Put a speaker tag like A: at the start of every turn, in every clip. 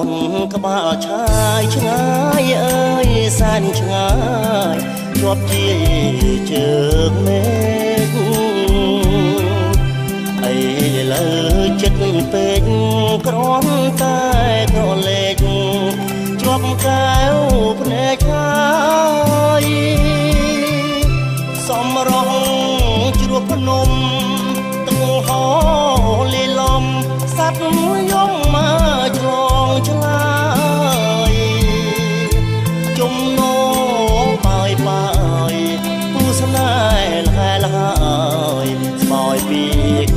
A: នក្បាលឆាយឆ្ងាយអើយសែនឆ្ងាយជាប់ជាជើងមេឃអីលើចិត្តពេកគ្រាន់តែក្រលេកជាប់កែវភ្នែកហើយសំរងជ្រួបភ្នំទឹកហោលីលំសัตว์យំមកឆ្លងឆ្លើយជំនោបាយបាយពូស្នេហ៍លហែលហើយស្បយពី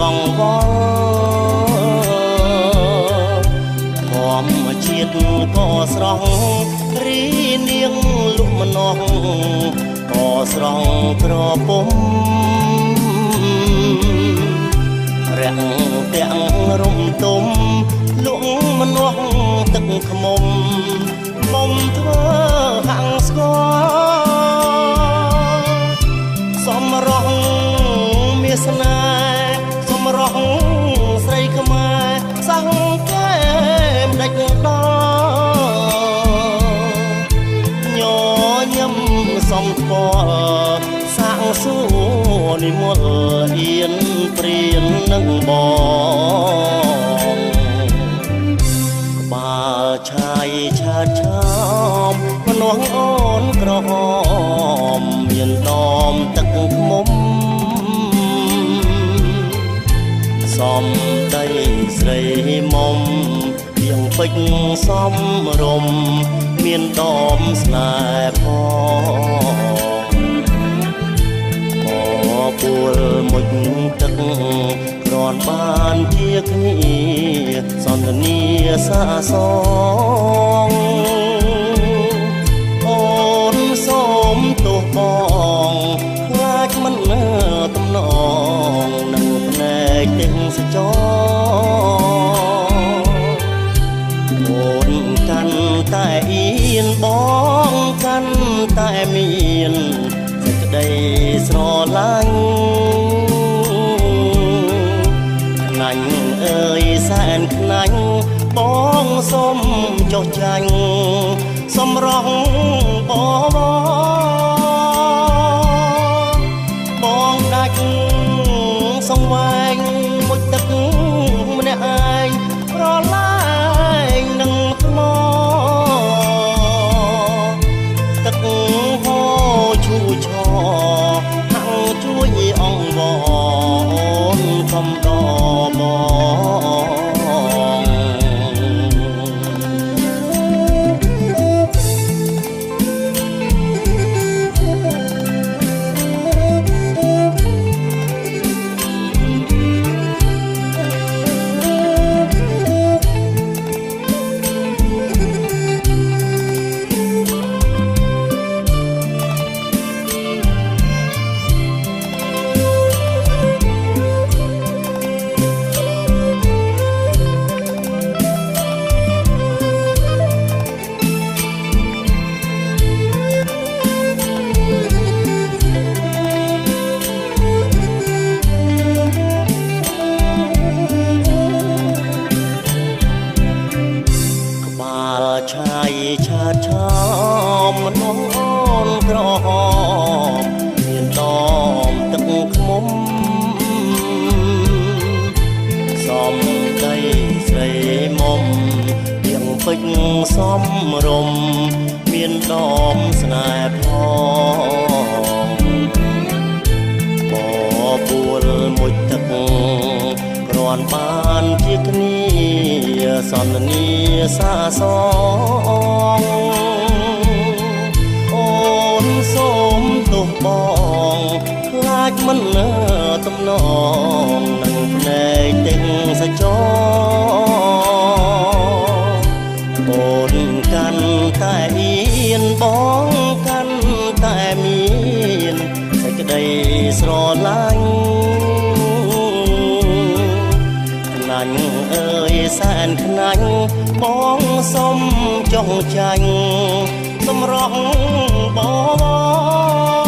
A: កងវល់ធម្មជាតិក៏ស្រស់រីនាងលុម្នាស់ក៏ស្រស់ក្រពុំរាំងទាំងរំទុំលក់ម្នាស់ទឹកខ្មុំមុំធ្វើហាំងស្គាល់សំរងមានស្នេហ៍សំរងស្រីខ្មែរសង្កែមដាច់ដល់ញញឹមសំស្គាល់សាំងសួរនិមលអៀនព្រៀននឹងបងក្បាលឆាយឆាតឆោមម្នាស់អូនក្រហមមានដមទឹកខ្មុំសំដីស្រីមុំទៀងពេជ្រសំរំមានដមស្នេហ៍ផងពួលមុជទឹកគ្រាន់បានជាគ្នាសន្ទនាសាសងអូនសូមទោសបងខ្លាចមិនទំនងនឹងភ្នែកទាំងសចអូនកាន់តែអៀនបងកាន់តែមានសេចក្តីស្រឡាញ់ខ្លាញ់អើយសែនខ្លាញ់បងសូមចុះចាញ់សំរងបងដាច់សង្វែងមួយទឹកម្នាក់ឯងប្រឡាយនឹងថ្មទឹកហូរឈូឆហាំងជួយអង្វរកំដបងឆាយឆាតឆោមម្នាស់អូនក្រហមមានដមទឹកខ្មុំសំដីស្រីមុំទៀងពេជ្រសំរំមានដមស្នេហ៍ផងពួលមួយទឹកគ្រាន់បានជាគ្នាសន្ទនាសាសងអូនសូមទោសបងខ្លាចមិនទំនងនឹងភ្នែកទាំងសចអូនកាន់តែអៀនបងកាន់តែមានសេចក្តីស្រឡាញ់ខ្លាញ់អើយសែនខ្លាញ់បងសុំចុះចាញ់សម្រស់បង